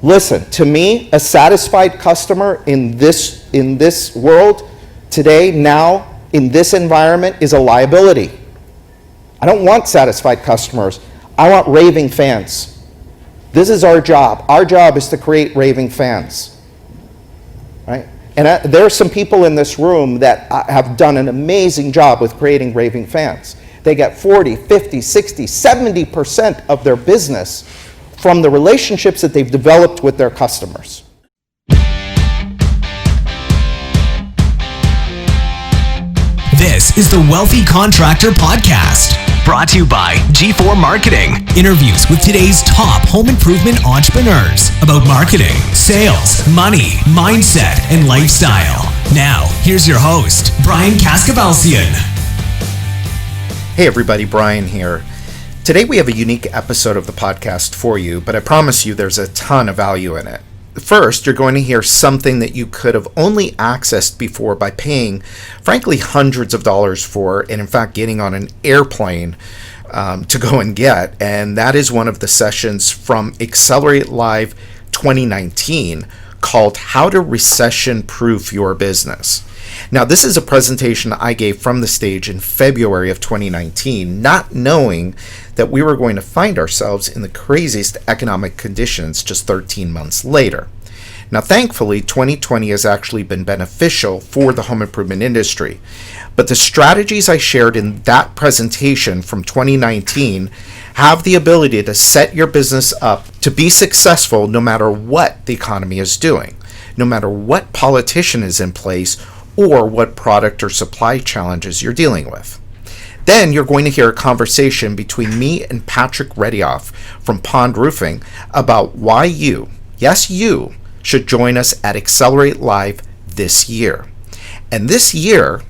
Listen, to me, a satisfied customer in this world today, now, in this environment, is a liability. I don't want satisfied customers. I want raving fans. This is our job. Our job is to create raving fans, right? And there are some people in this room that have done an amazing job with creating raving fans. They get 40, 50, 60, 70% of their business from the relationships that they've developed with their customers. This is the Wealthy Contractor Podcast, brought to you by G4 Marketing. Interviews with today's top home improvement entrepreneurs about marketing, sales, money, mindset, and lifestyle. Now, here's your host, Brian Kaskavalciyan. Hey everybody, Brian here. Today we have a unique episode of the podcast for you, but I promise you there's a ton of value in it. First, you're going to hear something that you could have only accessed before by paying, frankly, hundreds of dollars for, and in fact getting on an airplane to go and get, and that is one of the sessions from Accelerate Live 2019 called How to Recession-Proof Your Business. Now, this is a presentation I gave from the stage in February of 2019, not knowing that we were going to find ourselves in the craziest economic conditions just 13 months later. Now, thankfully, 2020 has actually been beneficial for the home improvement industry, but the strategies I shared in that presentation from 2019 have the ability to set your business up to be successful no matter what the economy is doing, no matter what politician is in place, or what product or supply challenges you're dealing with. Then you're going to hear a conversation between me and Patrick Readyhough from Pond Roofing about why you, yes you, should join us at Accelerate Live this year. And this year,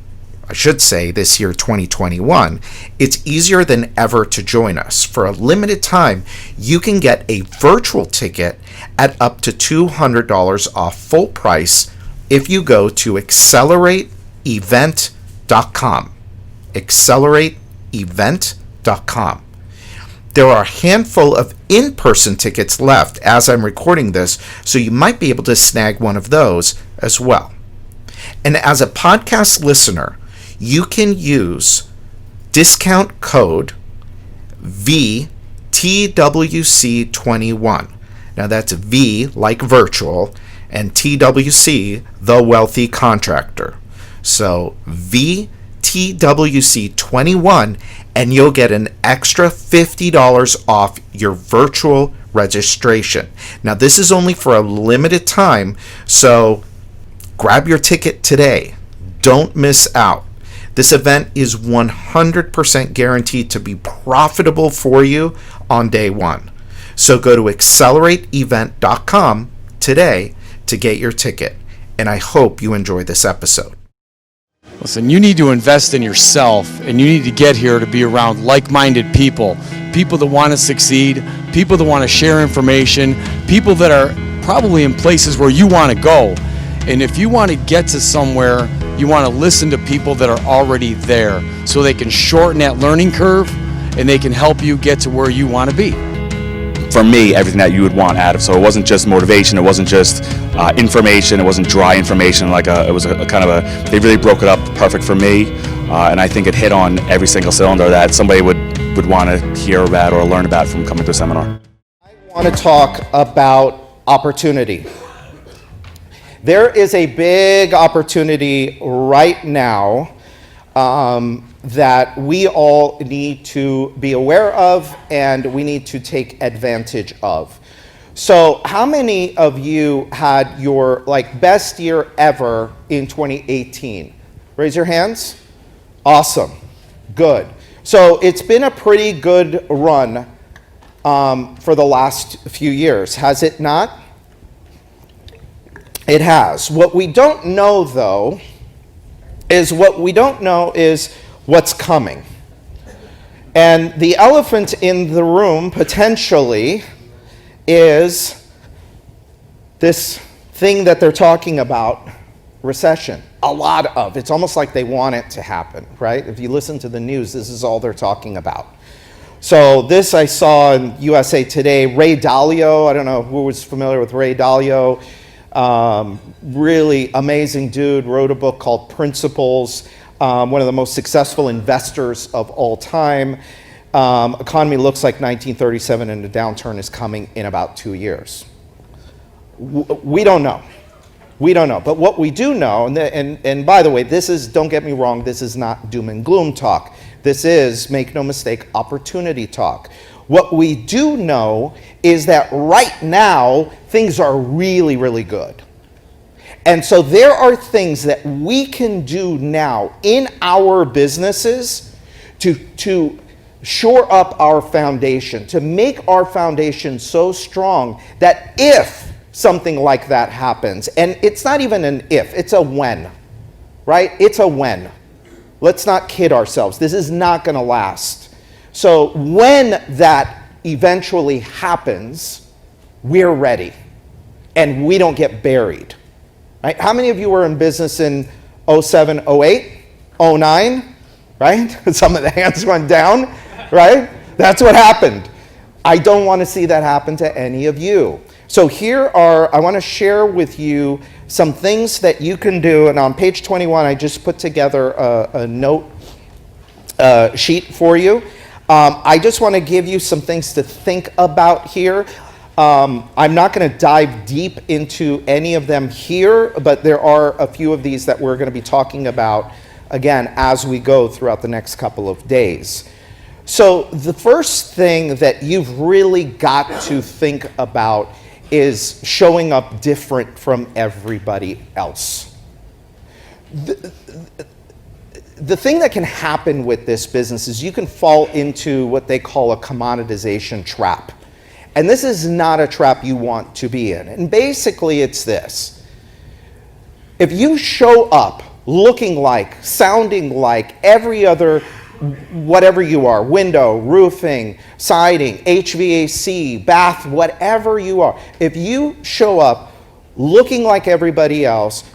I should say this year 2021, it's easier than ever to join us. For a limited time, you can get a virtual ticket at up to $200 off full price if you go to accelerateevent.com. accelerateevent.com. There are a handful of in-person tickets left as I'm recording this, so you might be able to snag one of those as well. And as a podcast listener, you can use discount code VTWC21. Now that's V like virtual, and TWC, the wealthy contractor. So VTWC21, and you'll get an extra $50 off your virtual registration. Now this is only for a limited time, so grab your ticket today. Don't miss out. This event is 100% guaranteed to be profitable for you on day one. So go to accelerateevent.com today to get your ticket, and I hope you enjoy this episode. Listen, you need to invest in yourself, and you need to get here to be around like-minded people, people that want to succeed, people that want to share information, people that are probably in places where you want to go. And if you want to get to somewhere, you want to listen to people that are already there so they can shorten that learning curve and they can help you get to where you want to be. For me, everything that you would want out of, so it wasn't just motivation, it wasn't just information, it wasn't dry information, it was a kind of a, they really broke it up perfect for me, and I think it hit on every single cylinder that somebody would want to hear about or learn about from coming to a seminar. I want to talk about opportunity. There is a big opportunity right now that we all need to be aware of and we need to take advantage of. So how many of you had your best year ever in 2018? Raise your hands. Awesome. Good. So it's been a pretty good run for the last few years, has it not? It has. What we don't know, though, is what's coming. And the elephant in the room, potentially, is this thing that they're talking about, recession. A lot of. It's almost like they want it to happen, right? If you listen to the news, this is all they're talking about. So this I saw in USA Today. Ray Dalio, I don't know who was familiar with Ray Dalio. Really amazing dude, wrote a book called Principles. One of the most successful investors of all time. Economy looks like 1937 and the downturn is coming in about 2 years. We don't know. We don't know. But what we do know, and by the way, this is, don't get me wrong, this is not doom and gloom talk. This is, make no mistake, opportunity talk. What we do know is that right now, things are really, really good. And so there are things that we can do now in our businesses to shore up our foundation, to make our foundation so strong that if something like that happens, and it's not even an if, it's a when, right? It's a when. Let's not kid ourselves. This is not going to last. So when that eventually happens, we're ready and we don't get buried. Right? How many of you were in business in 07, 08, 09, right? Some of the hands went down, right? That's what happened. I don't want to see that happen to any of you. So here are, I want to share with you some things that you can do. And on page 21, I just put together a note sheet for you. I just want to give you some things to think about here. I'm not going to dive deep into any of them here, but there are a few of these that we're going to be talking about, again, as we go throughout the next couple of days. So the first thing that you've really got to think about is showing up different from everybody else. The thing that can happen with this business is you can fall into what they call a commoditization trap. And this is not a trap you want to be in. And basically it's this. If you show up looking like, sounding like every other, whatever you are, window, roofing, siding, HVAC, bath, whatever you are, if you show up looking like everybody else,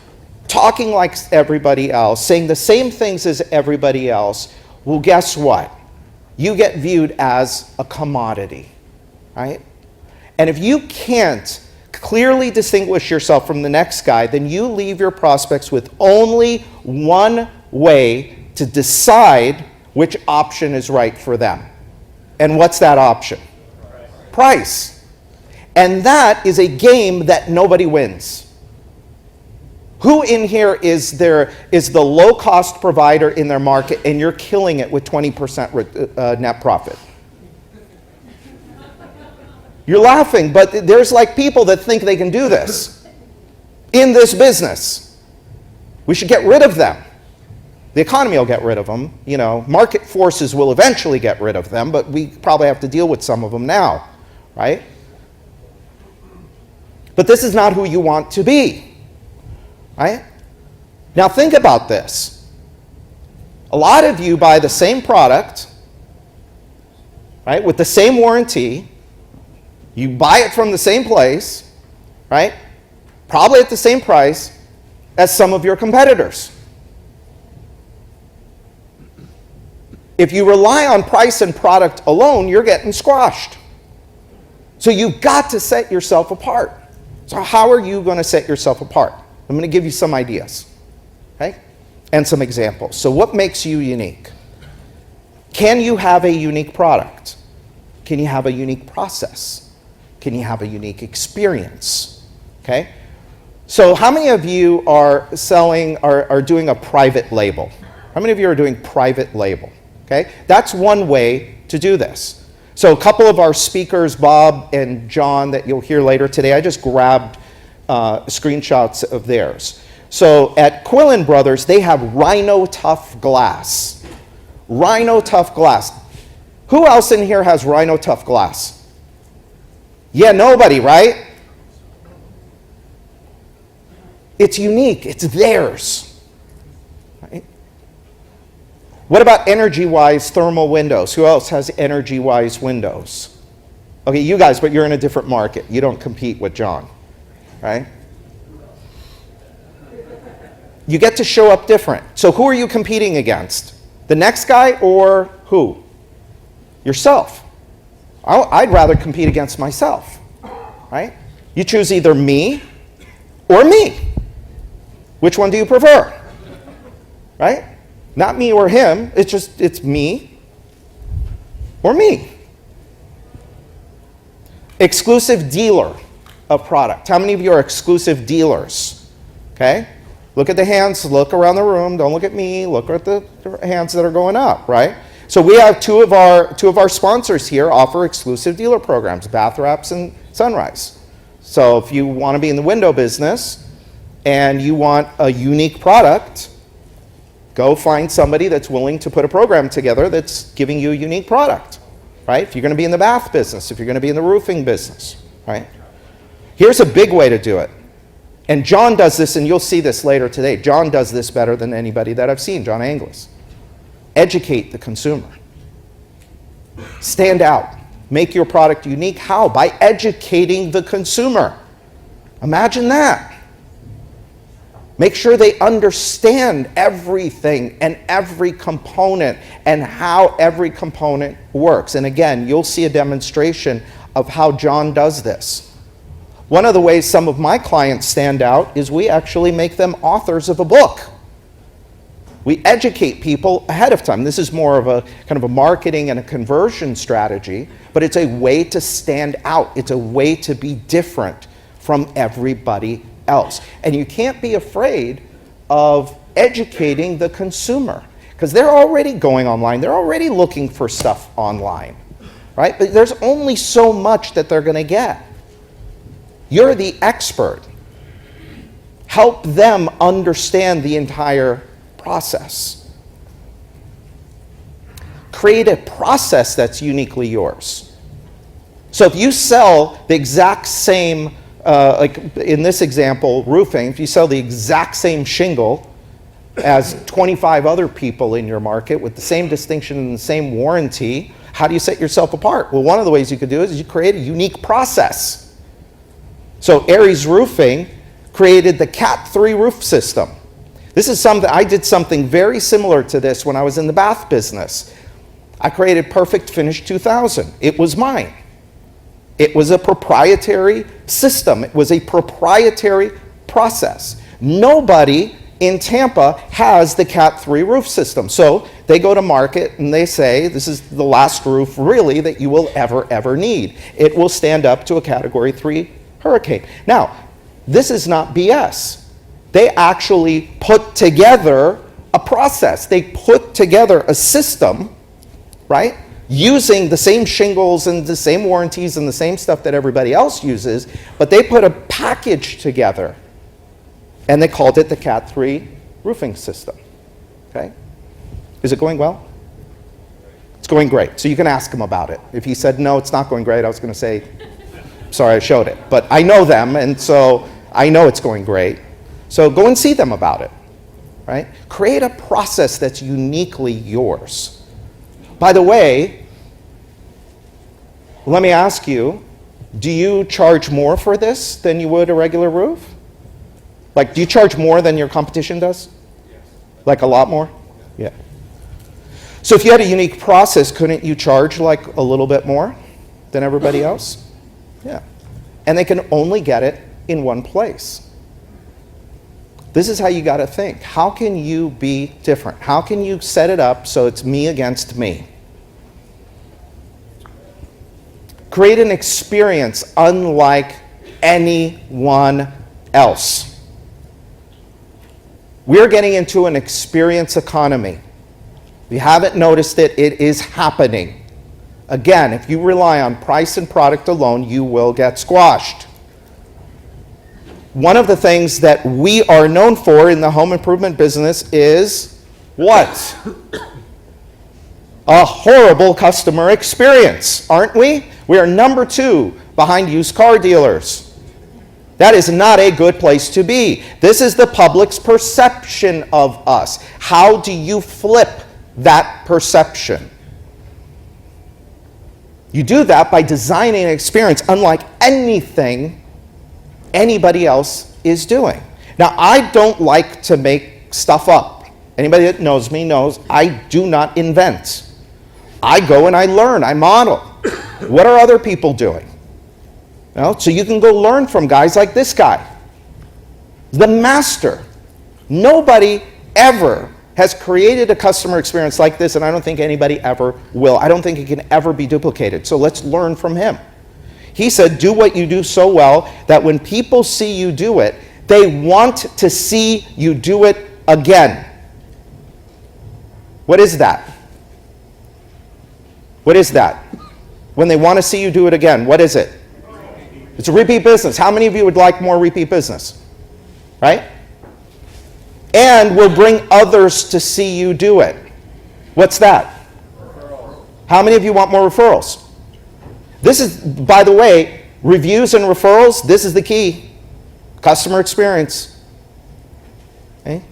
talking like everybody else, saying the same things as everybody else, well, guess what? You get viewed as a commodity, right? And if you can't clearly distinguish yourself from the next guy, then you leave your prospects with only one way to decide which option is right for them. And what's that option? Price. And that is a game that nobody wins. Who in here is the low-cost provider in their market and you're killing it with 20% net profit? You're laughing, but there's like people that think they can do this in this business. We should get rid of them. The economy will get rid of them. You know, market forces will eventually get rid of them, but we probably have to deal with some of them now, right? But this is not who you want to be, right? Now think about this. A lot of you buy the same product, right, with the same warranty. You buy it from the same place, right? Probably at the same price as some of your competitors. If you rely on price and product alone, you're getting squashed. So you've got to set yourself apart. So how are you going to set yourself apart? I'm going to give you some ideas, okay? And some examples. So what makes you unique? Can you have a unique product? Can you have a unique process? Can you have a unique experience? Okay? So how many of you are doing a private label? How many of you are doing private label? Okay? That's one way to do this. So a couple of our speakers, Bob and John, that you'll hear later today, I just grabbed screenshots of theirs. So at Quillen Brothers, they have Rhino Tough Glass. Rhino Tough Glass. Who else in here has Rhino Tough Glass? Yeah, nobody, right? It's unique. It's theirs. Right? What about energy-wise thermal windows? Who else has energy-wise windows? Okay, you guys, but you're in a different market. You don't compete with John, right? You get to show up different. So who are you competing against? The next guy or who? Yourself. I'd rather compete against myself, right? You choose either me or me. Which one do you prefer? Right? Not me or him, it's me or me. Exclusive dealer of product. How many of you are exclusive dealers? Okay? Look at the hands, look around the room, don't look at me, look at the hands that are going up, right? So we have two of our sponsors here offer exclusive dealer programs, Bath Wraps and Sunrise. So if you want to be in the window business and you want a unique product, go find somebody that's willing to put a program together that's giving you a unique product, right? If you're going to be in the bath business, if you're going to be in the roofing business, right? Here's a big way to do it. And John does this, and you'll see this later today. John does this better than anybody that I've seen, John Anglis. Educate the consumer. Stand out. Make your product unique. How? By educating the consumer. Imagine that. Make sure they understand everything and every component and how every component works. And again, you'll see a demonstration of how John does this. One of the ways some of my clients stand out is we actually make them authors of a book. We educate people ahead of time. This is more of a kind of a marketing and a conversion strategy, but it's a way to stand out. It's a way to be different from everybody else. And you can't be afraid of educating the consumer because they're already going online. They're already looking for stuff online, right? But there's only so much that they're going to get. You're the expert. Help them understand the entire process. Create a process that's uniquely yours. So if you sell the exact same, like in this example, roofing, if you sell the exact same shingle as 25 other people in your market with the same distinction and the same warranty, how do you set yourself apart? Well, one of the ways you could do it is you create a unique process. So Aries Roofing created the Cat 3 roof system. This is something, I did something very similar to this when I was in the bath business. I created Perfect Finish 2000. It was mine. It was a proprietary system. It was a proprietary process. Nobody in Tampa has the Cat 3 roof system. So they go to market and they say, this is the last roof really that you will ever need. It will stand up to a Category 3 hurricane. Now, this is not BS. They actually put together a process. They put together a system, right? Using the same shingles and the same warranties and the same stuff that everybody else uses, but they put a package together and they called it the Cat 3 roofing system. Okay? Is it going well? It's going great. So you can ask him about it. If he said, no, it's not going great, I was going to say, sorry, I showed it. But I know them, and so I know it's going great. So go and see them about it, right? Create a process that's uniquely yours. By the way, let me ask you, do you charge more for this than you would a regular roof? Like, do you charge more than your competition does? Yes. Like a lot more? Yeah. So if you had a unique process, couldn't you charge like a little bit more than everybody else? Yeah. And they can only get it in one place. This is how you got to think. How can you be different? How can you set it up so it's me against me? Create an experience unlike anyone else. We're getting into an experience economy. If you haven't noticed it, it is happening. Again, if you rely on price and product alone, you will get squashed. One of the things that we are known for in the home improvement business is what? A horrible customer experience, aren't we? We are number 2 behind used car dealers. That is not a good place to be. This is the public's perception of us. How do you flip that perception? You do that by designing an experience unlike anything anybody else is doing. Now, I don't like to make stuff up. Anybody that knows me knows I do not invent. I go and I learn, I model. What are other people doing? You know, so you can go learn from guys like this guy, the master. Nobody ever has created a customer experience like this, and I don't think anybody ever will. I don't think it can ever be duplicated. So let's learn from him. He said, do what you do so well that when people see you do it, they want to see you do it again. What is that? What is that? When they want to see you do it again, what is it? It's a repeat business. How many of you would like more repeat business? Right? And will bring others to see you do it. What's that? Referrals. How many of you want more referrals? This is, by the way, reviews and referrals, this is the key. Customer experience. Okay?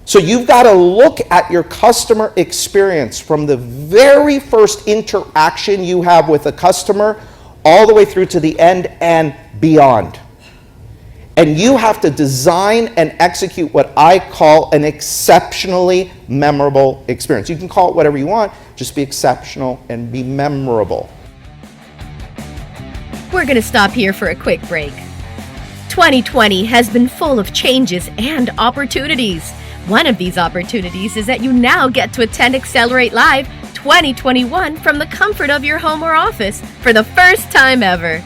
So you've got to look at your customer experience from the very first interaction you have with a customer all the way through to the end and beyond. And you have to design and execute what I call an exceptionally memorable experience. You can call it whatever you want, just be exceptional and be memorable. We're going to stop here for a quick break. 2020 has been full of changes and opportunities. One of these opportunities is that you now get to attend Accelerate Live 2021 from the comfort of your home or office for the first time ever.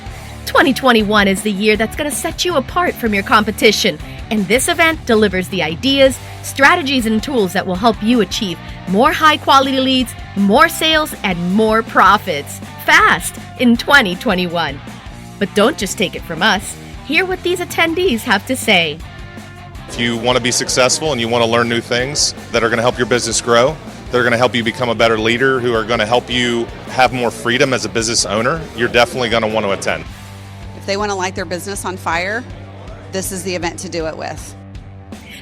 2021 is the year that's going to set you apart from your competition, and this event delivers the ideas, strategies, and tools that will help you achieve more high-quality leads, more sales, and more profits fast in 2021. But don't just take it from us. Hear what these attendees have to say. If you want to be successful and you want to learn new things that are going to help your business grow, that are going to help you become a better leader, who are going to help you have more freedom as a business owner, you're definitely going to want to attend. If they want to light their business on fire, this is the event to do it with.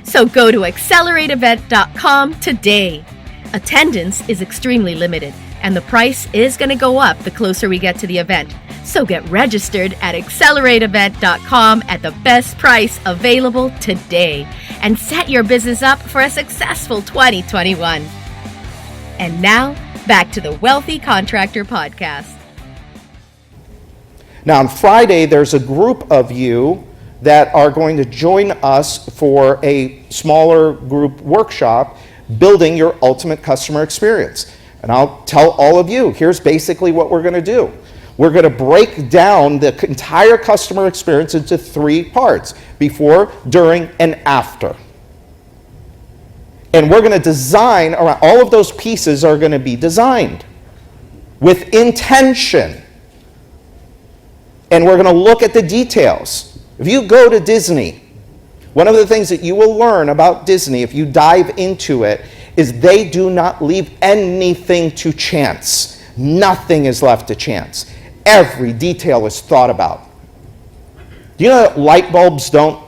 So go to accelerateevent.com today. Attendance is extremely limited, and the price is going to go up the closer we get to the event. So get registered at accelerateevent.com at the best price available today and set your business up for a successful 2021. And now, back to the Wealthy Contractor Podcast. Now on Friday, there's a group of you that are going to join us for a smaller group workshop, building your ultimate customer experience. And I'll tell all of you, here's basically what we're going to do. We're going to break down the entire customer experience into 3 parts: before, during, and after. And we're going to design around, all of those pieces are going to be designed with intention. And we're going to look at the details. If you go to Disney, one of the things that you will learn about Disney, if you dive into it, is they do not leave anything to chance. Nothing is left to chance. Every detail is thought about. Do you know that light bulbs don't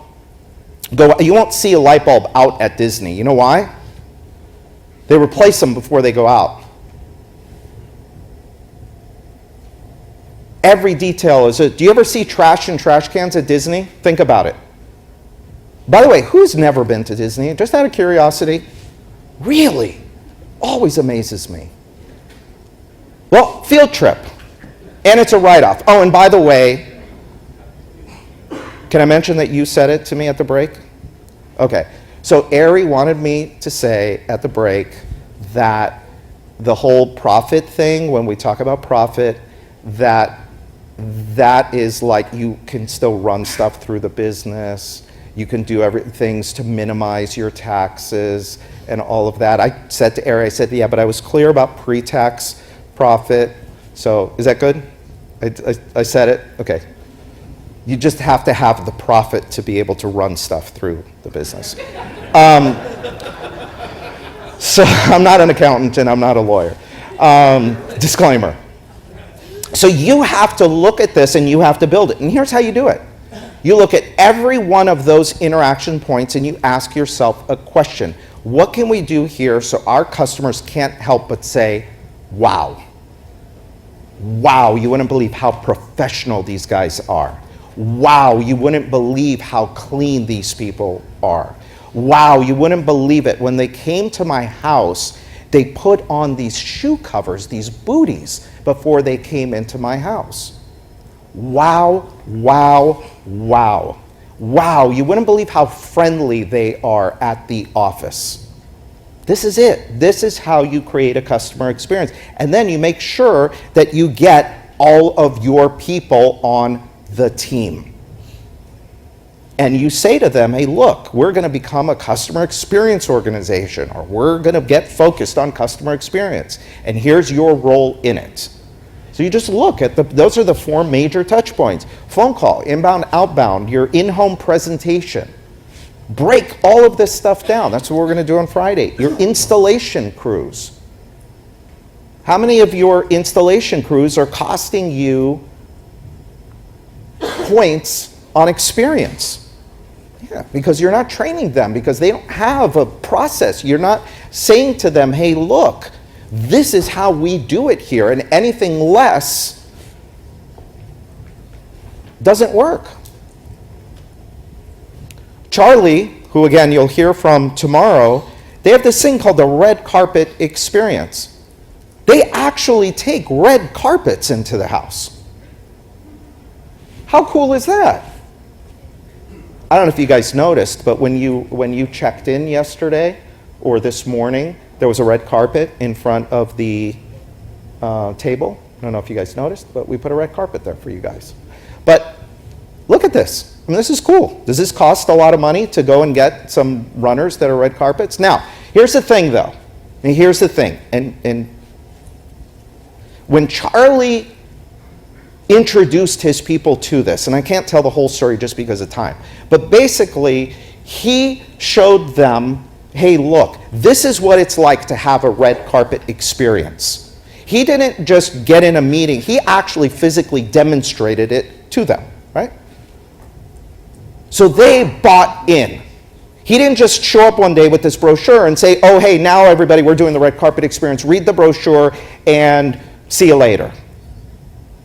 go, you won't see a light bulb out at Disney. You know why? They replace them before they go out. Every detail is, do you ever see trash in trash cans at Disney? Think about it. By the way, who's never been to Disney? Just out of curiosity. Really? Always amazes me. Well, field trip. And it's a write-off. Oh, and by the way, can I mention that you said it to me at the break? Okay. So Ari wanted me to say at the break that the whole profit thing, when we talk about profit, that is like you can still run stuff through the business. You can do things to minimize your taxes and all of that. I said to Ari, I said, yeah, but I was clear about pre-tax profit. So is that good? I said it? Okay. You just have to have the profit to be able to run stuff through the business. So I'm not an accountant and I'm not a lawyer. Disclaimer. So you have to look at this and you have to build it. And here's how you do it. You look at every one of those interaction points and you ask yourself a question. What can we do here so our customers can't help but say, wow. Wow, you wouldn't believe how professional these guys are. Wow, you wouldn't believe how clean these people are. Wow, you wouldn't believe it. When they came to my house, They put on these shoe covers, these booties, before they came into my house. Wow, wow, wow. Wow, you wouldn't believe how friendly they are at the office. This is it. This is how you create a customer experience. And then you make sure that you get all of your people on the team. And you say to them, hey, look, we're going to become a customer experience organization, or we're going to get focused on customer experience. And here's your role in it. So you just look at those are the 4 major touch points. Phone call, inbound, outbound, your in-home presentation. Break all of this stuff down. That's what we're going to do on Friday. Your installation crews. How many of your installation crews are costing you points on experience? Yeah, because you're not training them, because they don't have a process. You're not saying to them, hey, look, this is how we do it here, and anything less doesn't work. Charlie, who again you'll hear from tomorrow, they have this thing called the red carpet experience. They actually take red carpets into the house. How cool is that? I don't know if you guys noticed, but when you checked in yesterday or this morning, there was a red carpet in front of the table. I don't know if you guys noticed, but we put a red carpet there for you guys. But look at this. I mean, this is cool. Does this cost a lot of money to go and get some runners that are red carpets? Now, here's the thing, though. And here's the thing. And when Charlie introduced his people to this, and I can't tell the whole story just because of time, but basically, he showed them, hey, look, this is what it's like to have a red carpet experience. He didn't just get in a meeting, he actually physically demonstrated it to them, right? So they bought in. He didn't just show up one day with this brochure and say, oh, hey, now everybody, we're doing the red carpet experience, read the brochure and see you later.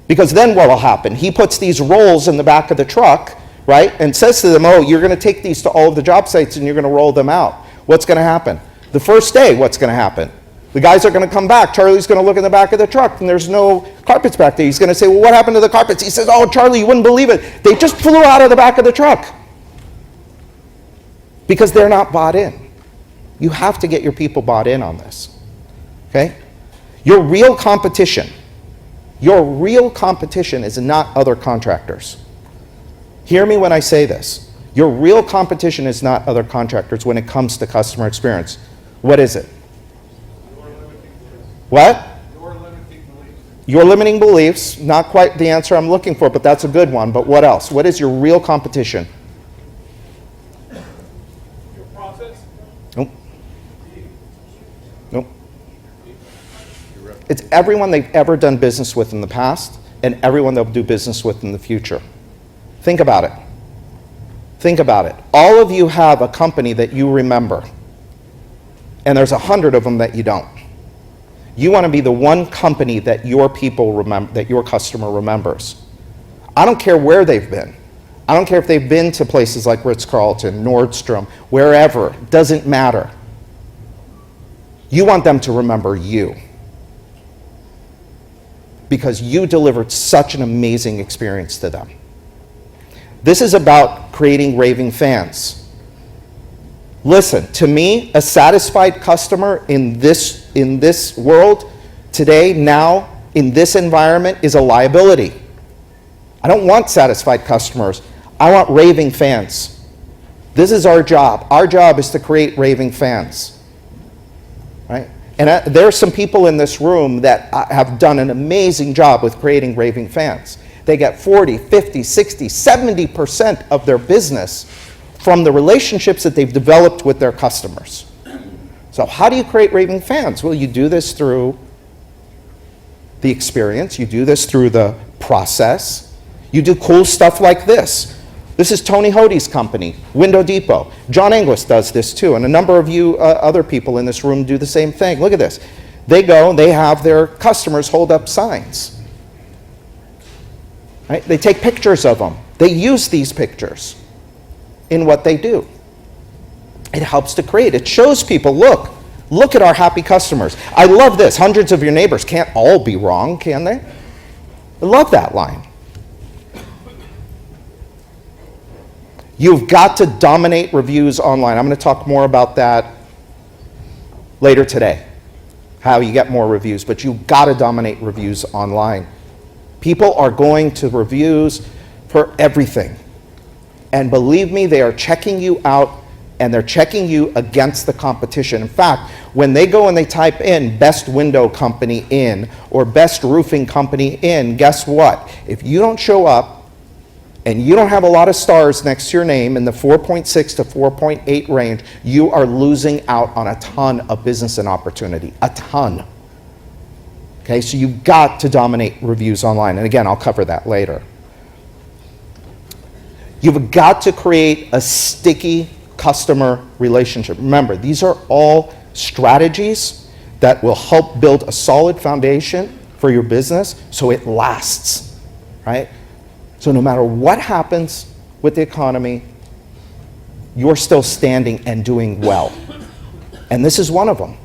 Because then what will happen? He puts these rolls in the back of the truck, right, and says to them, oh, you're going to take these to all of the job sites and you're going to roll them out. What's going to happen? The first day, what's going to happen? The guys are going to come back. Charlie's going to look in the back of the truck, and there's no carpets back there. He's going to say, well, what happened to the carpets? He says, oh, Charlie, you wouldn't believe it. They just flew out of the back of the truck. Because they're not bought in. You have to get your people bought in on this. Okay? Your real competition is not other contractors. Hear me when I say this. Your real competition is not other contractors when it comes to customer experience. What is it? What? Your limiting beliefs. Not quite the answer I'm looking for, but that's a good one. But what else? What is your real competition? Your process? Nope. Nope. It's everyone they've ever done business with in the past and everyone they'll do business with in the future. Think about it. Think about it. All of you have a company that you remember, and there's 100 of them that you don't. You want to be the one company that your people remember, that your customer remembers. I don't care where they've been. I don't care if they've been to places like Ritz-Carlton, Nordstrom, wherever. It doesn't matter. You want them to remember you, because you delivered such an amazing experience to them. This is about creating raving fans. Listen, to me, a satisfied customer in this world, today, now, in this environment, is a liability. I don't want satisfied customers. I want raving fans. This is our job. Our job is to create raving fans. Right? And there are some people in this room that have done an amazing job with creating raving fans. They get 40, 50, 60, 70% of their business from the relationships that they've developed with their customers. So how do you create raving fans? Well, you do this through the experience. You do this through the process. You do cool stuff like this. This is Tony Hody's company, Window Depot. John Anguis does this too, and a number of you other people in this room do the same thing. Look at this. They go and they have their customers hold up signs. Right? They take pictures of them. They use these pictures in what they do. It helps to create. It shows people, look, Look at our happy customers. I love this. Hundreds of your neighbors can't all be wrong, can they? I love that line. You've got to dominate reviews online. I'm going to talk more about that later today, how you get more reviews, but you've got to dominate reviews online. People are going to reviews for everything. And believe me, they are checking you out, and they're checking you against the competition. In fact, when they go and they type in best window company in or best roofing company in, guess what? If you don't show up and you don't have a lot of stars next to your name in the 4.6 to 4.8 range, you are losing out on a ton of business and opportunity. A ton. Okay, so you've got to dominate reviews online. And again, I'll cover that later. You've got to create a sticky customer relationship. Remember, these are all strategies that will help build a solid foundation for your business so it lasts, right? So no matter what happens with the economy, you're still standing and doing well. And this is one of them.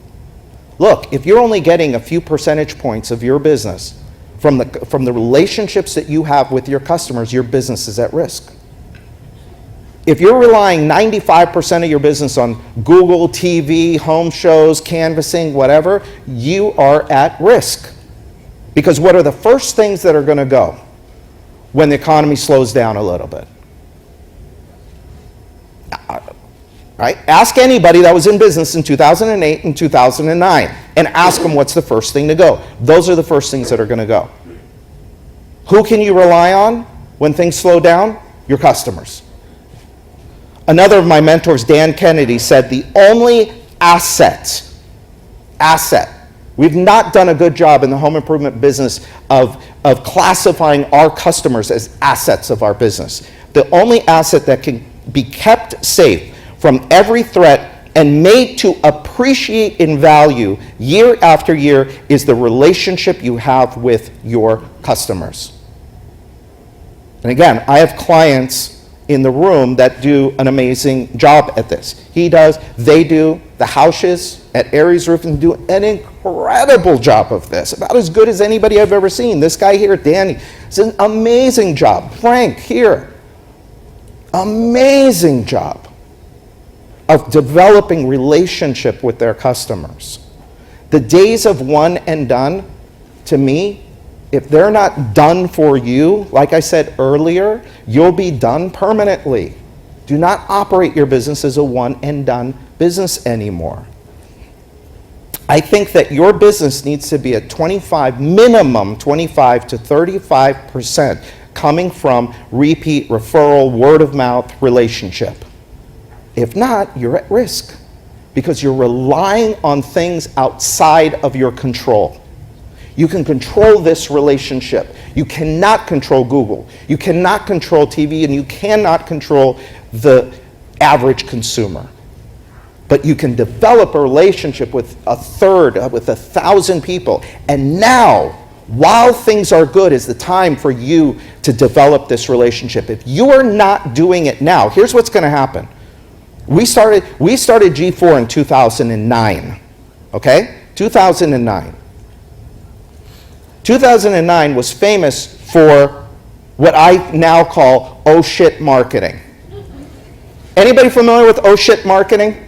Look, if you're only getting a few percentage points of your business from the relationships that you have with your customers, your business is at risk. If you're relying 95% of your business on Google, TV, home shows, canvassing, whatever, you are at risk. Because what are the first things that are going to go when the economy slows down a little bit? Right? Ask anybody that was in business in 2008 and 2009 and ask them what's the first thing to go. Those are the first things that are going to go. Who can you rely on when things slow down? Your customers. Another of my mentors, Dan Kennedy, said the only asset, we've not done a good job in the home improvement business of classifying our customers as assets of our business. The only asset that can be kept safe from every threat and made to appreciate in value year after year is the relationship you have with your customers. And again, I have clients in the room that do an amazing job at this. He does, they do, the Houses at Aries Roofing do an incredible job of this, about as good as anybody I've ever seen. This guy here, Danny, it's an amazing job. Frank here, amazing job of developing relationship with their customers. The days of one and done, to me, if they're not done for you, like I said earlier, you'll be done permanently. Do not operate your business as a one and done business anymore. I think that your business needs to be at minimum 25 to 35% coming from repeat referral, word of mouth relationship. If not, you're at risk because you're relying on things outside of your control. You can control this relationship. You cannot control Google. You cannot control TV, and you cannot control the average consumer. But you can develop a relationship with a third, with 1,000 people. And now, while things are good, is the time for you to develop this relationship. If you are not doing it now, here's what's going to happen. We started G4 in 2009, okay? 2009. 2009 was famous for what I now call oh shit marketing. Anybody familiar with oh shit marketing?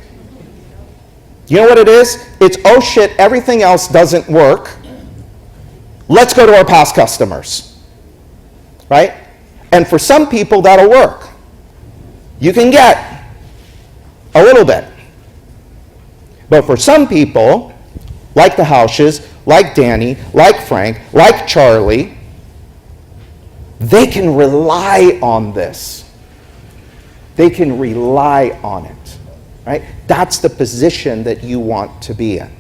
You know what it is? It's oh shit, everything else doesn't work. Let's go to our past customers, right? And for some people that'll work. You can get a little bit. But for some people, like the Houses, like Danny, like Frank, like Charlie, they can rely on this. They can rely on it, right? That's the position that you want to be in.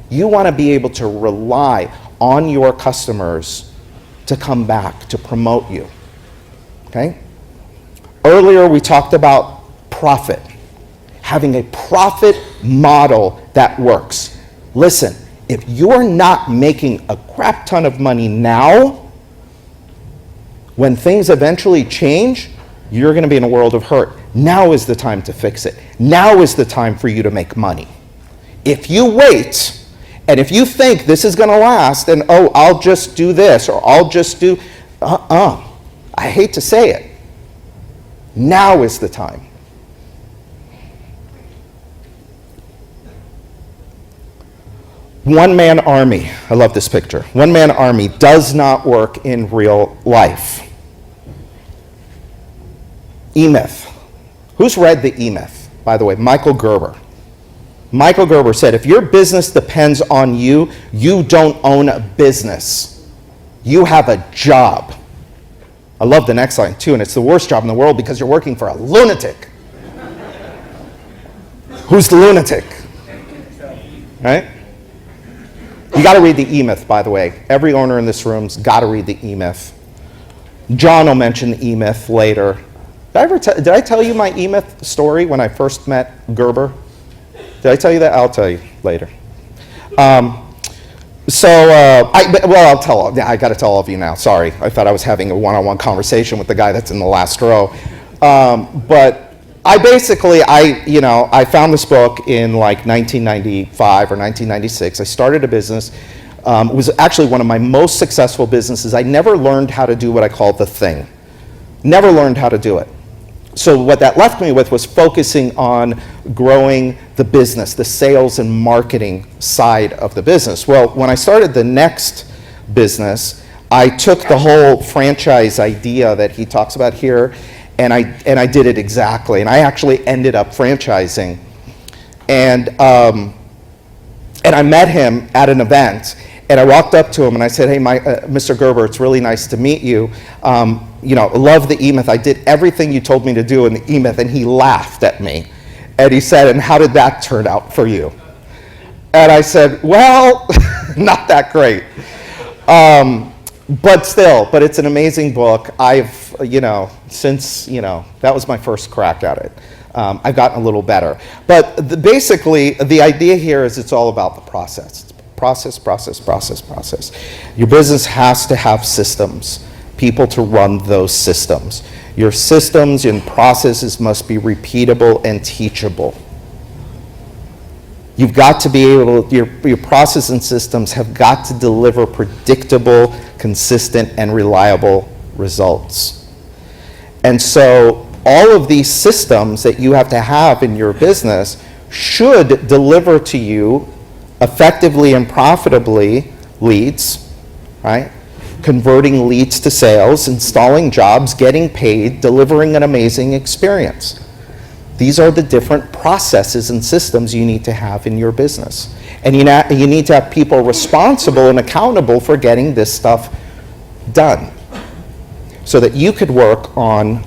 You want to be able to rely on your customers to come back, to promote you, okay? Earlier we talked about profit, having a profit model that works. Listen, if you're not making a crap ton of money now, when things eventually change, you're going to be in a world of hurt. Now is the time to fix it. Now is the time for you to make money. If you wait, and if you think this is going to last, and oh, I'll just do this, or I'll just do, I hate to say it, now is the time. One-man army. I love this picture. One-man army does not work in real life. E-Myth. Who's read the E-Myth, by the way? Michael Gerber. Michael Gerber said, if your business depends on you, you don't own a business. You have a job. I love the next line, too, and it's the worst job in the world because you're working for a lunatic. Who's the lunatic? Right? You got to read the E-Myth, by the way. Every owner in this room's got to read the E-Myth. John will mention the E-Myth later. Did I tell you my E-Myth story when I first met Gerber? Did I tell you that? I'll tell you later. I'll tell all. Yeah, I got to tell all of you now. Sorry, I thought I was having a one-on-one conversation with the guy that's in the last row. But I basically, I found this book in like 1995 or 1996. I started a business. It was actually one of my most successful businesses. I never learned how to do what I call the thing. Never learned how to do it. So what that left me with was focusing on growing the business, the sales and marketing side of the business. Well, when I started the next business, I took the whole franchise idea that he talks about here, and I did it exactly. And I actually ended up franchising. And I met him at an event, and I walked up to him and I said, hey, Mr. Gerber, it's really nice to meet you. Love the E-Myth. I did everything you told me to do in the E-Myth, and he laughed at me. And he said, and how did that turn out for you? And I said, well, not that great. But it's an amazing book. I've, since, that was my first crack at it. I've gotten a little better. But basically, the idea here is it's all about the process. Process. Your business has to have systems, people to run those systems. Your systems and processes must be repeatable and teachable. You've got to be able to, your process and systems have got to deliver predictable, consistent, and reliable results. And so all of these systems that you have to have in your business should deliver to you effectively and profitably leads, right? Converting leads to sales, installing jobs, getting paid, delivering an amazing experience. These are the different processes and systems you need to have in your business. And you need to have people responsible and accountable for getting this stuff done so that you could work on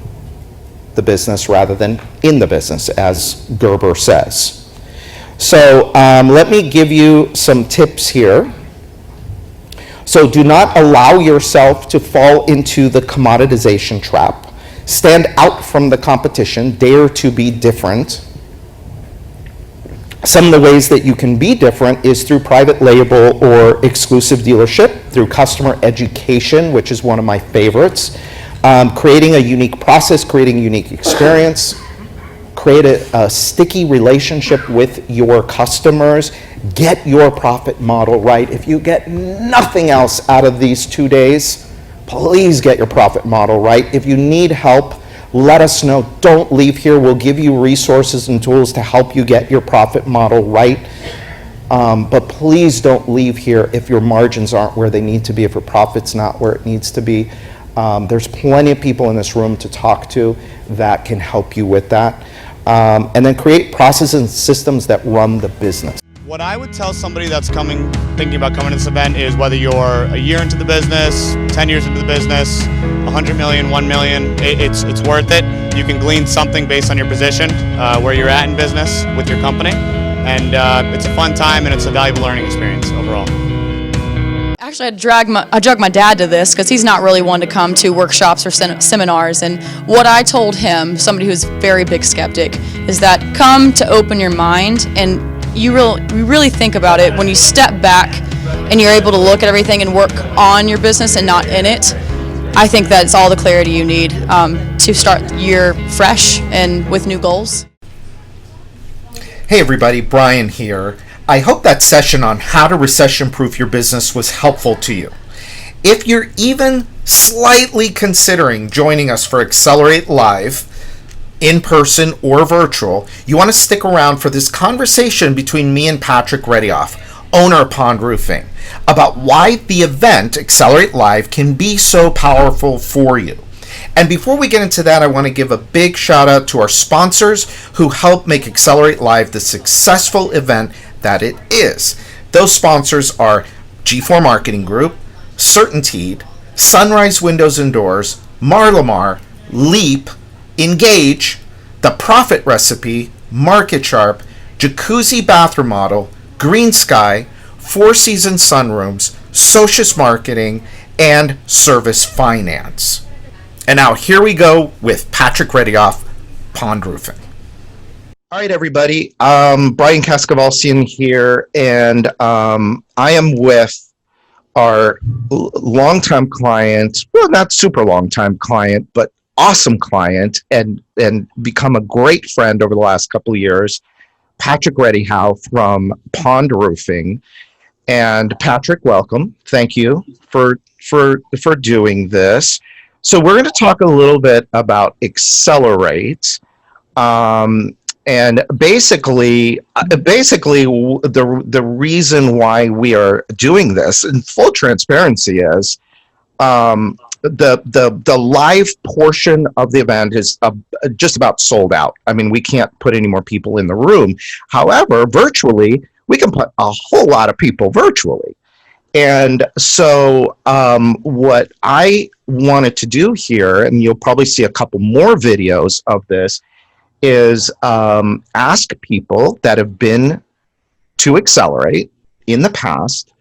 the business rather than in the business, as Gerber says. So let me give you some tips here. So do not allow yourself to fall into the commoditization trap. Stand out from the competition. Dare to be different. Some of the ways that you can be different is through private label or exclusive dealership, through customer education, which is one of my favorites, creating a unique process, creating a unique experience, create a sticky relationship with your customers, get your profit model right. If you get nothing else out of these 2 days, please get your profit model right. If you need help, let us know. Don't leave here. We'll give you resources and tools to help you get your profit model right. But please don't leave here if your margins aren't where they need to be, if your profit's not where it needs to be. There's plenty of people in this room to talk to that can help you with that. And then create processes and systems that run the business. What I would tell somebody that's thinking about coming to this event is whether you're a year into the business, 10 years into the business, 100 million, 1 million, it's worth it. You can glean something based on your position, where you're at in business with your company. And it's a fun time and it's a valuable learning experience overall. Actually, I drug my dad to this because he's not really one to come to workshops or seminars. And what I told him, somebody who's a very big skeptic, is that come to open your mind, and you really think about it when you step back and you're able to look at everything and work on your business and not in it. I think that's all the clarity you need to start the year fresh and with new goals. Hey everybody, Brian here. I hope that session on how to recession-proof your business was helpful to you. If you're even slightly considering joining us for Accelerate Live, in person or virtual, you want to stick around for this conversation between me and Patrick Readyhough, owner of Pond Roofing, about why the event Accelerate Live can be so powerful for you. And before we get into that, I want to give a big shout out to our sponsors who help make Accelerate Live the successful event that it is. Those sponsors are G4 Marketing Group, Certainteed, Sunrise Windows and Doors, Marlamar, Leap, Engage, The Profit Recipe, Market Sharp, Jacuzzi Bathroom Model, Green Sky, Four Seasons Sunrooms, Socius Marketing, and Service Finance. And now here we go with Patrick Readyhough, Pond Roofing. All right, everybody. Brian Kaskavalciyan here, and I am with our longtime client, well, not super longtime client, but awesome client, and become a great friend over the last couple of years, Patrick Readyhough from Pond Roofing. And Patrick, welcome. Thank you for doing this. So we're going to talk a little bit about Accelerate. And basically, the reason why we are doing this, in full transparency, is the live portion of the event is just about sold out. I mean, we can't put any more people in the room. However, virtually, we can put a whole lot of people virtually. And so what I wanted to do here, and you'll probably see a couple more videos of this, is ask people that have been to Accelerate in the past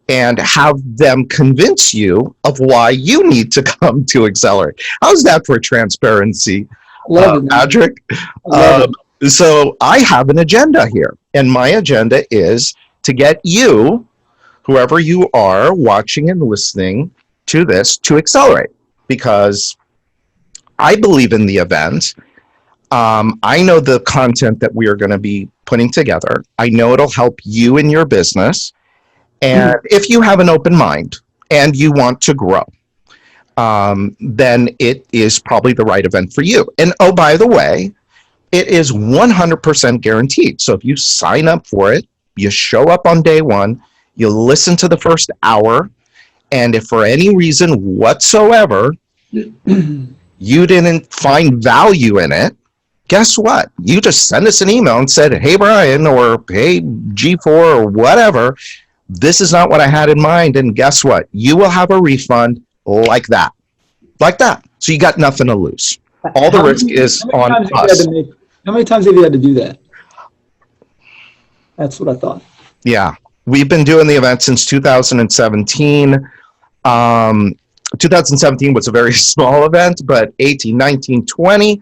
and have them convince you of why you need to come to Accelerate. How's that for transparency, Patrick? So I have an agenda here, and my agenda is to get you, whoever you are watching and listening to this, to Accelerate, because I believe in the event. I know the content that we are going to be putting together. I know it'll help you in your business. And if you have an open mind and you want to grow, then it is probably the right event for you. And oh, by the way, it is 100% guaranteed. So if you sign up for it, you show up on day one, you listen to the first hour, and if for any reason whatsoever you didn't find value in it, guess what? You just send us an email and said, hey, Brian, or hey, G4, or whatever, this is not what I had in mind. And guess what? You will have a refund like that. Like that. So you got nothing to lose. All the risk is on us. How many times have you had to do that? That's what I thought. Yeah. We've been doing the event since 2017. 2017 was a very small event, but 18, 19, 20,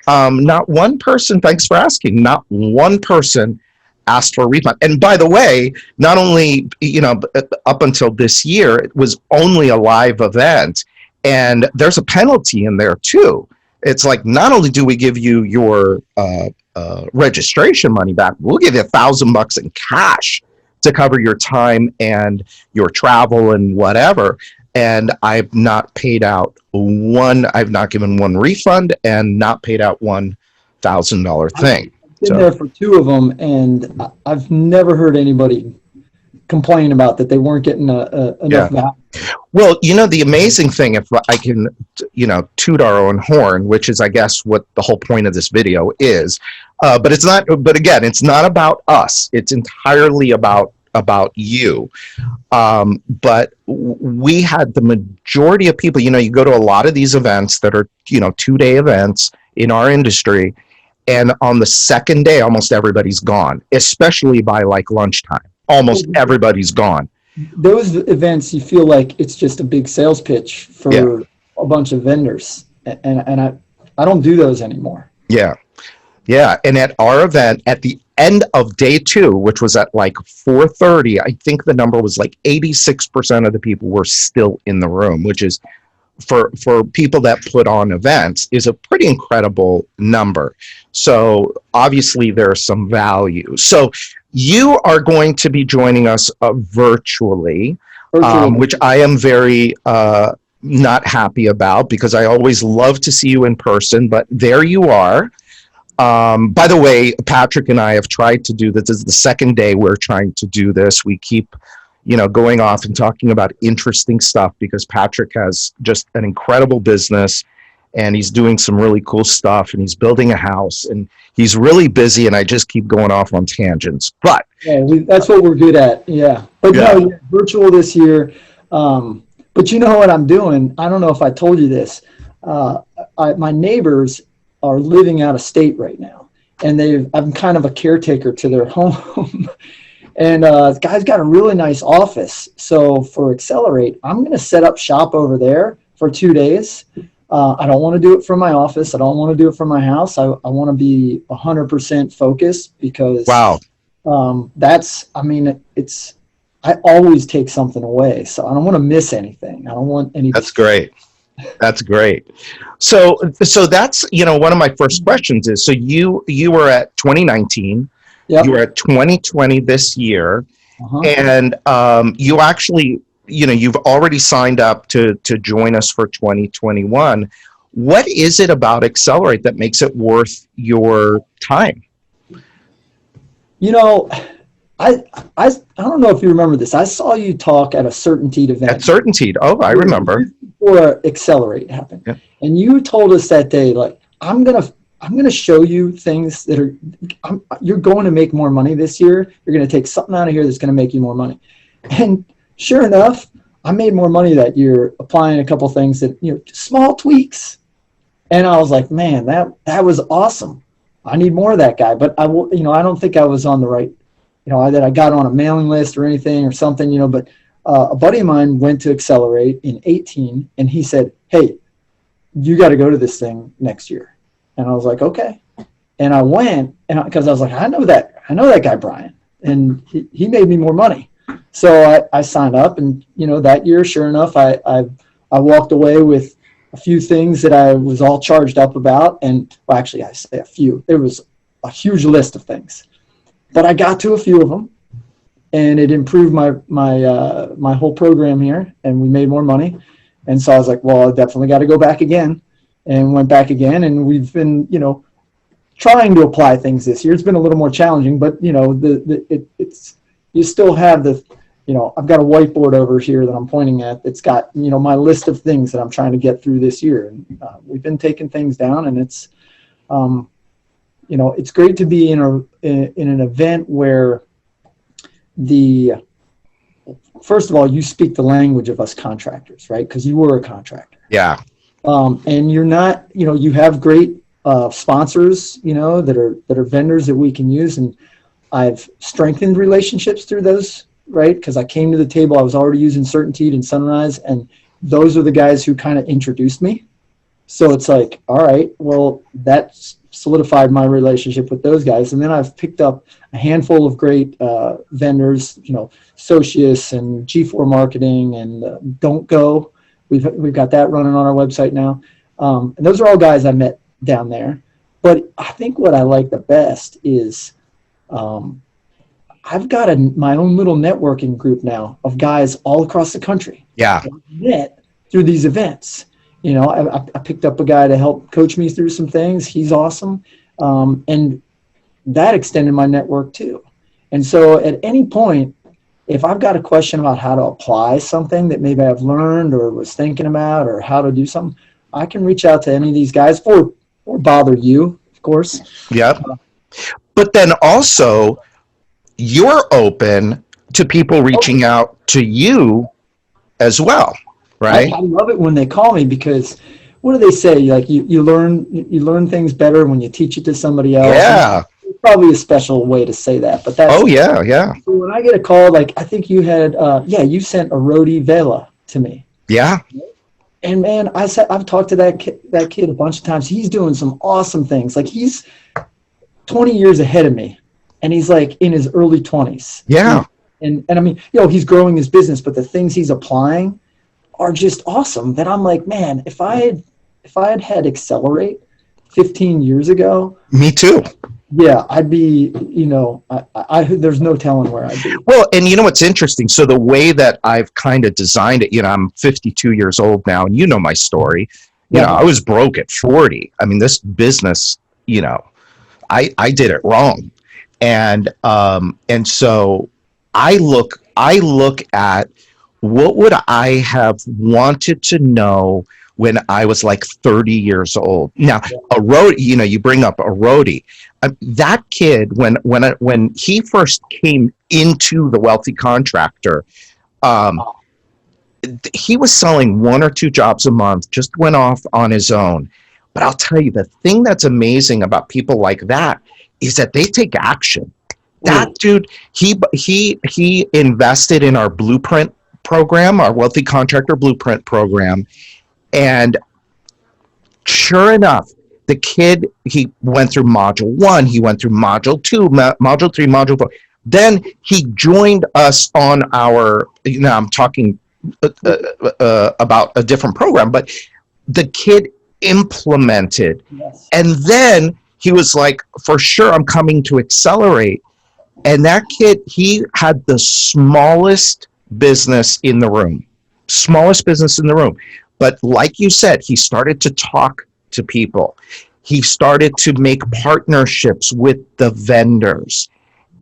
not one person, thanks for asking, not one person asked for a refund. And by the way, not only, up until this year, it was only a live event, and there's a penalty in there too. It's like, not only do we give you your registration money back, we'll give you $1,000 in cash to cover your time and your travel and whatever. And I've not paid out I've not given one refund and not paid out $1,000 thing. I've been there for two of them, and I've never heard anybody complain about that they weren't getting enough value. Well, the amazing thing, if I can, toot our own horn, which is, I guess, what the whole point of this video is, but it's not, but again, it's not about us. It's entirely about you. But we had the majority of people, you go to a lot of these events that are, 2-day events in our industry. And on the second day, almost everybody's gone, especially by like lunchtime. Almost everybody's gone. Those events, you feel like it's just a big sales pitch for a bunch of vendors. And I don't do those anymore. Yeah. Yeah. And at our event, at the end of day 2, which was at like 4:30, I think the number was like 86% of the people were still in the room, which is for people that put on events is a pretty incredible number. So obviously there's some value. So you are going to be joining us virtually, which I am very not happy about, because I always love to see you in person, but there you are. By the way, Patrick and I have tried to do this. This is the second day we're trying to do this. We keep, going off and talking about interesting stuff, because Patrick has just an incredible business, and he's doing some really cool stuff, and he's building a house, and he's really busy, and I just keep going off on tangents. But that's what we're good at. Yeah. But no, virtual this year. But you know what I'm doing? I don't know if I told you this. My neighbors are living out of state right now, and I'm kind of a caretaker to their home. And the guy's got a really nice office. So for Accelerate, I'm going to set up shop over there for 2 days. I don't want to do it from my office. I don't want to do it from my house. I want to be 100% focused, because I always take something away. So I don't want to miss anything. I don't want any. That's great. That's great. So that's, one of my first questions is, so you were at 2019, you were at 2020 this year, and you actually, you've already signed up to join us for 2021. What is it about Accelerate that makes it worth your time? I don't know if you remember this. I saw you talk at a Certainteed event. At Certainteed. Oh, I remember. Before Accelerate happened. Yeah. And you told us that day, like, I'm going to show you things that you're going to make more money this year. You're going to take something out of here that's going to make you more money. And sure enough, I made more money that year applying a couple things that, small tweaks. And I was like, man, that was awesome. I need more of that guy. But I don't think I was on the right, that I got on a mailing list or anything or something, but a buddy of mine went to Accelerate in 2018, and he said, hey, you got to go to this thing next year. And I was like, okay. And I went, and because I was like, I know that guy, Brian, and he made me more money. So I signed up, and, that year, sure enough, I walked away with a few things that I was all charged up about. And well, actually, I say a few. There was a huge list of things. But I got to a few of them, and it improved my whole program here, and we made more money. And so I was like, well, I definitely got to go back again, and went back again. And we've been, trying to apply things this year. It's been a little more challenging, but it's you still have the, I've got a whiteboard over here that I'm pointing at. It's got, my list of things that I'm trying to get through this year. And we've been taking things down, and it's, it's great to be in an event where first of all, you speak the language of us contractors, right? Because you were a contractor. Yeah. And you're not, you have great sponsors, that are vendors that we can use. And I've strengthened relationships through those, right? Because I came to the table, I was already using Certainteed and Sunrise, and those are the guys who kind of introduced me. So it's like, all right, well, that's solidified my relationship with those guys. And then I've picked up a handful of great vendors, Socius and G4 Marketing and Don't Go. We've got that running on our website now. And those are all guys I met down there. But I think what I like the best is I've got my own little networking group now of guys all across the country. Yeah. That I met through these events. I picked up a guy to help coach me through some things. He's awesome. And that extended my network too. And so at any point, if I've got a question about how to apply something that maybe I've learned or was thinking about or how to do something, I can reach out to any of these guys or bother you, of course. Yeah. But then also you're open to people reaching out to you as well. Right. I love it when they call me, because what do they say? Like you learn things better when you teach it to somebody else. Yeah. It's probably a special way to say that, but that's. Oh yeah, yeah. So when I get a call, like I think you had, you sent a Rodi Vela to me. Yeah. And man, I've talked to that kid a bunch of times. He's doing some awesome things. Like he's 20 years ahead of me, and he's like in his early 20s. Yeah. And I mean, he's growing his business, but the things he's applying are just awesome. That I'm like, man, if I had Accelerate 15 years ago. Me too. Yeah, I'd be, there's no telling where I'd be. Well, and you know what's interesting? So the way that I've kind of designed it, I'm 52 years old now, and you know my story. I was broke at 40. I mean, this business, I did it wrong. And so I look at what would I have wanted to know when I was like 30 years old. Now, a roadie, you bring up a roadie. That kid, when he first came into the Wealthy Contractor, he was selling 1 or 2 jobs a month, just went off on his own. But I'll tell you, the thing that's amazing about people like that is that they take action. That dude, he invested in our blueprint program, our Wealthy Contractor Blueprint program. And sure enough, the kid, he went through module 1, he went through module 2, module 3, module 4. Then he joined us on our, I'm talking about a different program, but the kid implemented. Yes. And then he was like, for sure, I'm coming to Accelerate. And that kid, he had the smallest business in the room. But like you said, he started to talk to people. He started to make partnerships with the vendors.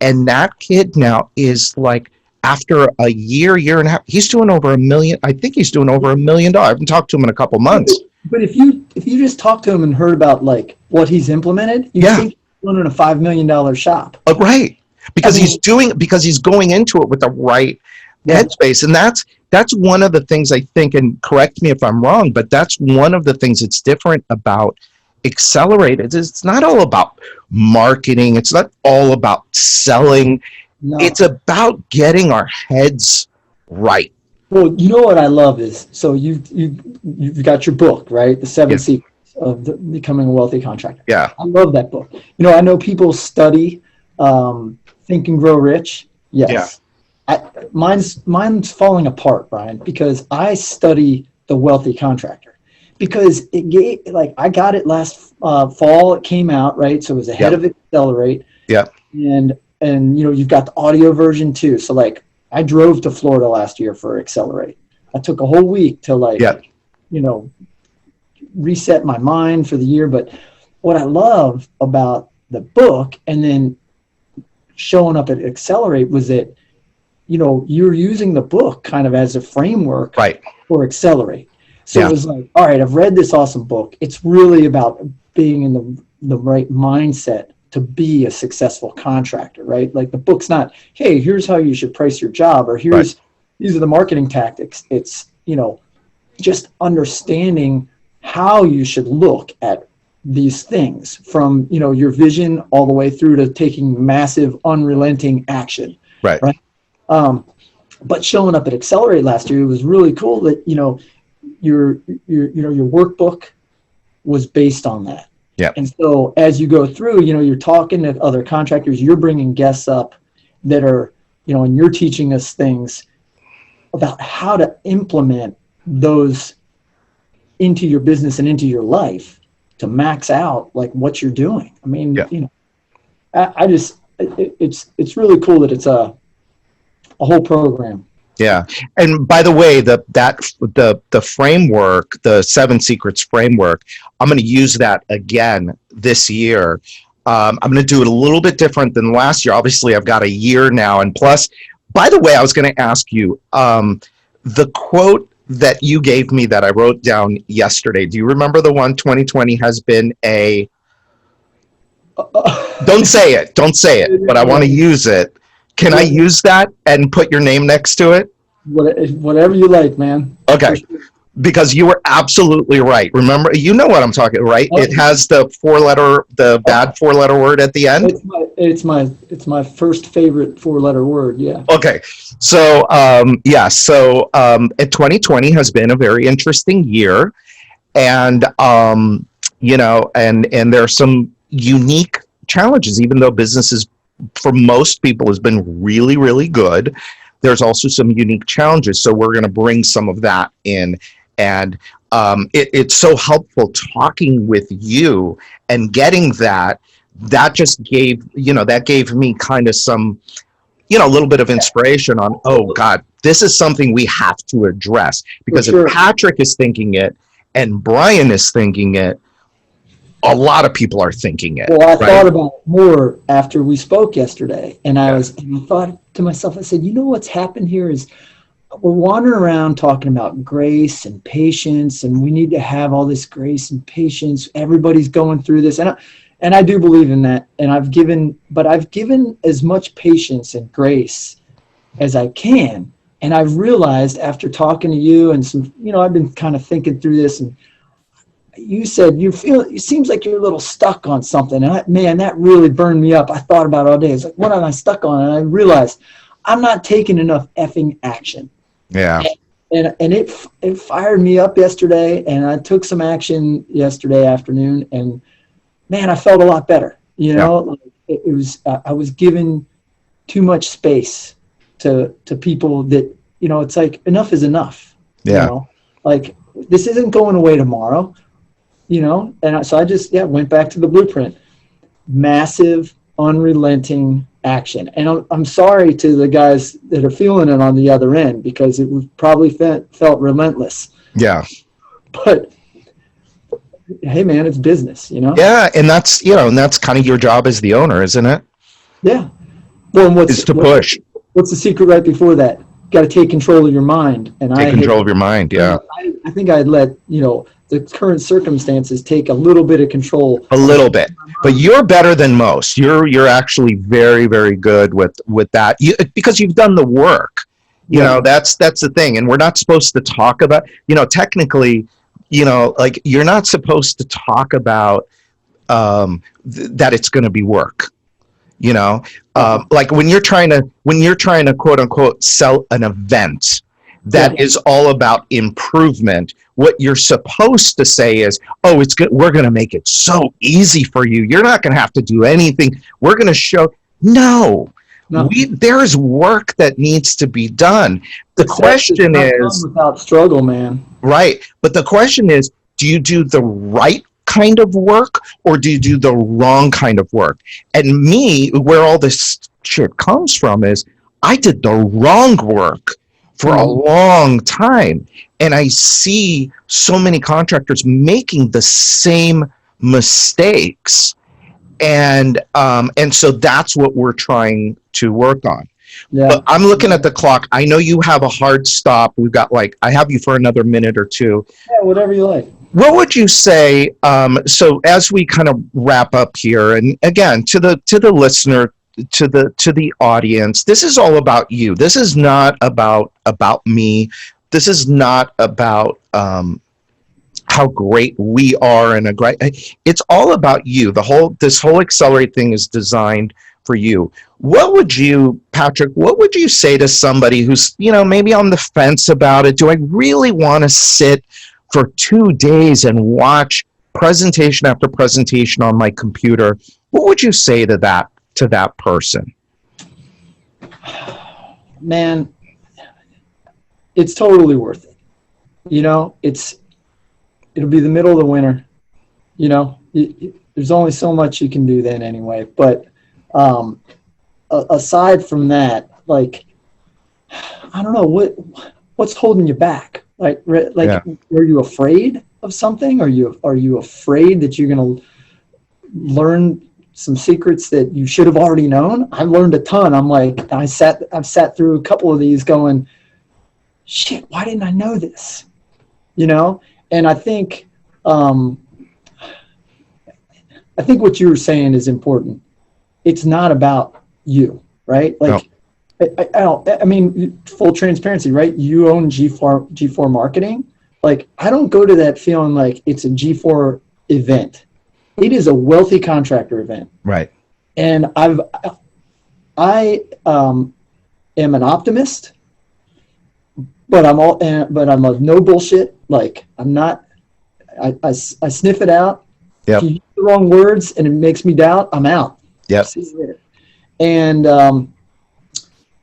And that kid now is like, after a year and a half, he's doing over $1 million. I think he's doing over $1 million. I haven't talked to him in a couple months. But if you just talk to him and heard about like what he's implemented, you think he's running a $5 million shop. Right. Because he's going into it with the right headspace. And that's one of the things I think, and correct me if I'm wrong, but that's one of the things that's different about Accelerate. It's not all about marketing. It's not all about selling. No. It's about getting our heads right. Well, you know what I love is, so you've got your book, right? The 7 Secrets of Becoming a Wealthy Contractor. Yeah. I love that book. I know people study Think and Grow Rich. Yes. Yeah. Mine's falling apart, Brian, because I study the Wealthy Contractor. Because I got it last fall. It came out, right? So it was ahead of Accelerate. Yeah. And you've got the audio version too. So like I drove to Florida last year for Accelerate. I took a whole week to reset my mind for the year. But what I love about the book and then showing up at Accelerate was that, you're using the book kind of as a framework for Accelerate. So it was like, all right, I've read this awesome book. It's really about being in the right mindset to be a successful contractor, right? Like the book's not, hey, here's how you should price your job, or these are the marketing tactics. It's, just understanding how you should look at these things from, your vision all the way through to taking massive, unrelenting action. Right. But showing up at Accelerate last year, it was really cool that, your workbook was based on that. Yeah. And so as you go through, you're talking to other contractors, you're bringing guests up that are, and you're teaching us things about how to implement those into your business and into your life to max out like what you're doing. I mean, it's really cool that it's a whole program. Yeah. And by the way, the framework, the 7 Secrets framework, I'm going to use that again this year. I'm going to do it a little bit different than last year. Obviously, I've got a year now. And plus, by the way, I was going to ask you, the quote that you gave me that I wrote down yesterday, do you remember the one, 2020 has been a... Don't say it, but I want to use it. Can I use that and put your name next to it? Whatever you like, man. Okay. Because you were absolutely right. Remember, you know what I'm talking, right? Oh. It has the bad 4-letter word at the end. It's my first favorite 4-letter word. Yeah. Okay. So, 2020 has been a very interesting year, and and there's some unique challenges, even though businesses for most people has been really, really good. There's also some unique challenges. So we're going to bring some of that in. And it's so helpful talking with you and getting that that just gave, that gave me kind of some, a little bit of inspiration on, oh God, this is something we have to address. Because if Patrick is thinking it and Brian is thinking it, a lot of people are thinking it. Well, I thought about it more after we spoke yesterday, and I thought to myself, I said, what's happened here is we're wandering around talking about grace and patience, and we need to have all this grace and patience. Everybody's going through this, and I do believe in that. And I've given as much patience and grace as I can. And I've realized after talking to you and some, I've been kind of thinking through this, and you said it seems like you're a little stuck on something. And that really burned me up. I thought about it all day. It's like, what am I stuck on? And I realized I'm not taking enough effing action. Yeah. And it fired me up yesterday, and I took some action yesterday afternoon, and man, I felt a lot better. It was, I was given too much space to people that, it's like enough is enough. Yeah. Like this isn't going away tomorrow. So I just went back to the blueprint. Massive, unrelenting action. And I'm sorry to the guys that are feeling it on the other end, because it probably felt relentless. Yeah. But hey, man, it's business, Yeah, and that's and that's kind of your job as the owner, isn't it? Yeah. Well, and is to push. What's the secret right before that? Got to take control of your mind. And take control of your mind. Yeah. I think I'd let the current circumstances take a little bit of control. A little bit, but you're better than most. You're actually very, very good with that. Because you've done the work. That's the thing. And we're not supposed to talk about. Technically, like you're not supposed to talk about that it's going to be work. Like when you're trying to quote unquote sell an event that is all about improvement, what you're supposed to say is, oh, it's good. We're going to make it so easy for you. You're not going to have to do anything. We're going to show. No. There's work that needs to be done. The question is without struggle, man. Right. But the question is, do you do the right kind of work or do you do the wrong kind of work? And where all this shit comes from is I did the wrong work for a long time. And I see so many contractors making the same mistakes. And so that's what we're trying to work on. Yeah. But I'm looking at the clock. I know you have a hard stop. We've got I have you for another minute or two. Yeah, whatever you like. What would you say? So as we kind of wrap up here, and again, to the listener, to the audience, this is all about you. This is not about me. This is not about how great we are and it's all about you. This whole Accelerate thing is designed for you. What would you, Patrick, say to somebody who's, maybe on the fence about it? Do I really want to sit for 2 days and watch presentation after presentation on my computer? What would you say to that person? Man, it's totally worth it. It'll be the middle of the winter. There's only so much you can do then anyway. But aside from that, I don't know what's holding you back. Are you afraid of something? Are you afraid that you're going to learn some secrets that you should have already known? I've learned a ton. I've sat through a couple of these going, shit, why didn't I know this? And I think what you were saying is important. It's not about you, right? I mean, full transparency, right? You own G4 Marketing. I don't go to that feeling like it's a G4 event. It is a wealthy contractor event. Right. And I am an optimist, but I'm a no bullshit. I'm not. I sniff it out. Yep. If you use the wrong words and it makes me doubt, I'm out. Yep. See you later. And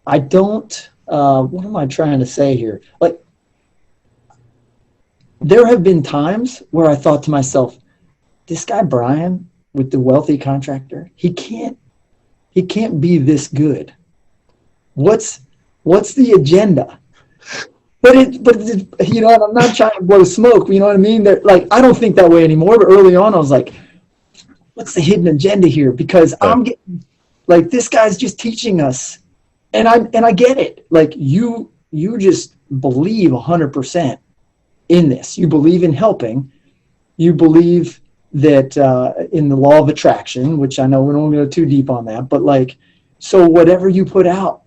I don't. What am I trying to say here? There have been times where I thought to myself, this guy Brian with the wealthy contractor, he can't be this good. What's the agenda? But you know, I'm not trying to blow smoke. You know what I mean? Like, I don't think that way anymore. But early on, I was like, what's the hidden agenda here? Because I'm getting like, this guy's just teaching us, and I get it. Like, you just believe 100% in this. You believe in helping. You believe that in the law of attraction, which I know we don't go too deep on that, but like, so whatever you put out,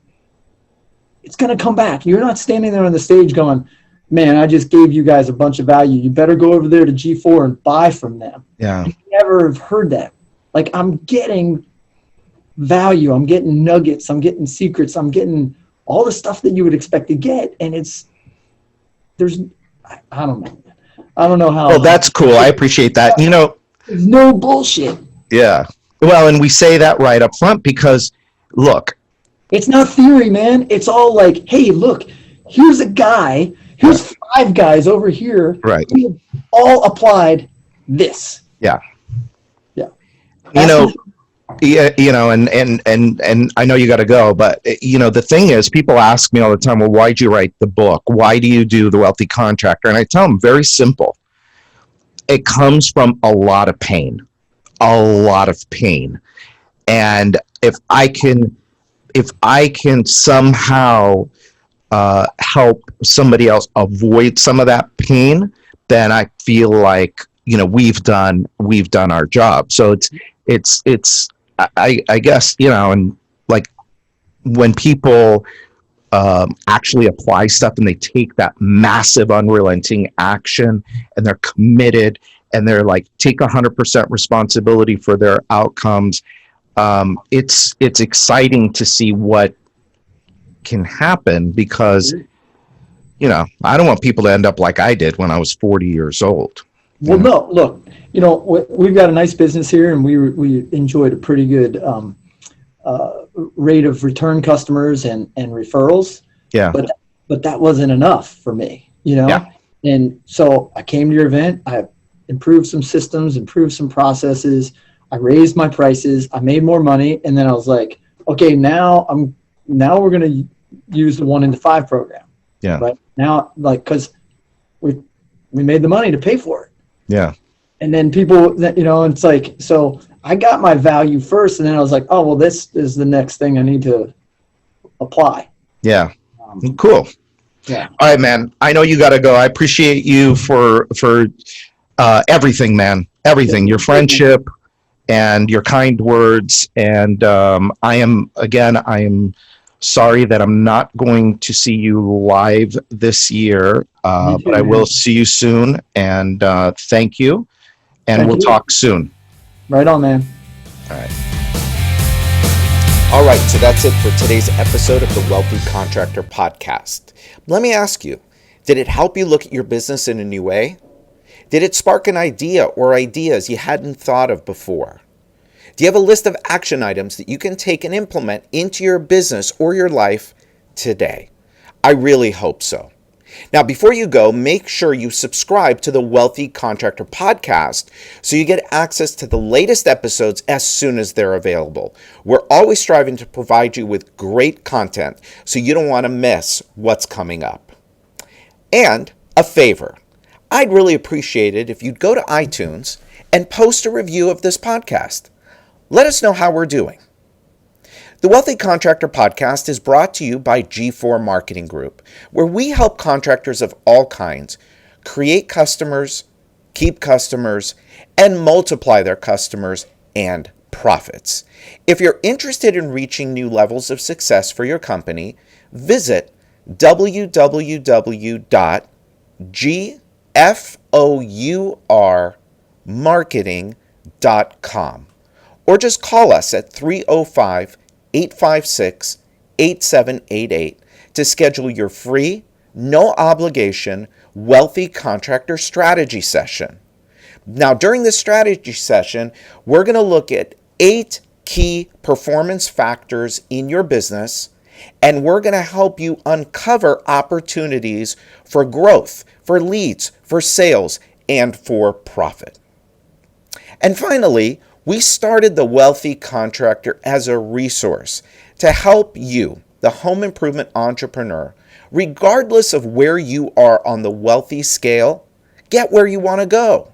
it's going to come back. You're not standing there on the stage going, man, I just gave you guys a bunch of value. You better go over there to G4 and buy from them. Yeah. You never have heard that. Like, I'm getting value. I'm getting nuggets. I'm getting secrets. I'm getting all the stuff that you would expect to get. And I don't know. I don't know how. Well, that's cool. I appreciate that. You know, there's no bullshit. yeah. Well, and we say that right up front because, look, it's not theory, man. It's all like, hey, look, here's a guy, here's 5 guys over here. Right. We have all applied this. Yeah. Yeah. You know, and I know you got to go, but you know, the thing is, people ask me all the time, well, why'd you write the book? Why do you do The Wealthy Contractor? And I tell them, very simple. It comes from a lot of pain. And if I can somehow help somebody else avoid some of that pain, then I feel like, you know, we've done our job. So it's I guess, you know, and like when people actually apply stuff and they take that massive unrelenting action and they're committed and they're like, take 100% responsibility for their outcomes. It's exciting to see what can happen because, you know, I don't want people to end up like I did when I was 40 years old. Well, no, look, you know, we've got a nice business here, and we enjoyed a pretty good rate of return customers and referrals. Yeah. But that wasn't enough for me, you know? Yeah. And so I came to your event. I improved some systems, improved some processes. I raised my prices. I made more money. And then I was like, okay, now we're going to use the 1 into 5 program. Yeah. Right now, like, cause we made the money to pay for it. Yeah. And then people that, you know, it's like, so I got my value first, and then I was like, oh, well, this is the next thing I need to apply. Yeah. Cool. Yeah. All right, man. I know you got to go. I appreciate you for everything, man. Everything. Your friendship and your kind words. And I am sorry that I'm not going to see you live this year, but I will see you soon. And thank you. And we'll talk soon. Right on, man. All right. All right, so that's it for today's episode of the Wealthy Contractor Podcast. Let me ask you, did it help you look at your business in a new way? Did it spark an idea or ideas you hadn't thought of before? Do you have a list of action items that you can take and implement into your business or your life today? I really hope so. Now, before you go, make sure you subscribe to the Wealthy Contractor Podcast so you get access to the latest episodes as soon as they're available. We're always striving to provide you with great content, so you don't want to miss what's coming up. And a favor, I'd really appreciate it if you'd go to iTunes and post a review of this podcast. Let us know how we're doing. The Wealthy Contractor Podcast is brought to you by G4 Marketing Group, where we help contractors of all kinds create customers, keep customers, and multiply their customers and profits. If you're interested in reaching new levels of success for your company, visit www.gfourmarketing.com or just call us at 305-856-8788 to schedule your free, no obligation, Wealthy Contractor Strategy Session. Now, during this strategy session, we're going to look at 8 key performance factors in your business, and we're going to help you uncover opportunities for growth, for leads, for sales, and for profit. And finally, We started the Wealthy Contractor as a resource to help you, the home improvement entrepreneur, regardless of where you are on the wealthy scale, get where you want to go.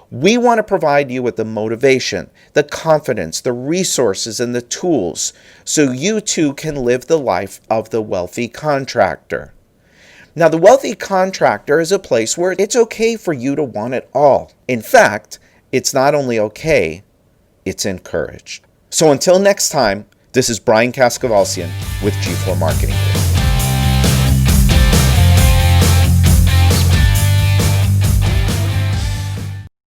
We want to provide you with the motivation, the confidence, the resources, and the tools so you too can live the life of the wealthy contractor. Now, the wealthy contractor is a place where it's okay for you to want it all. In fact, it's not only okay, it's encouraged. So until next time, this is Brian Kaskavalciyan with G4 Marketing Group.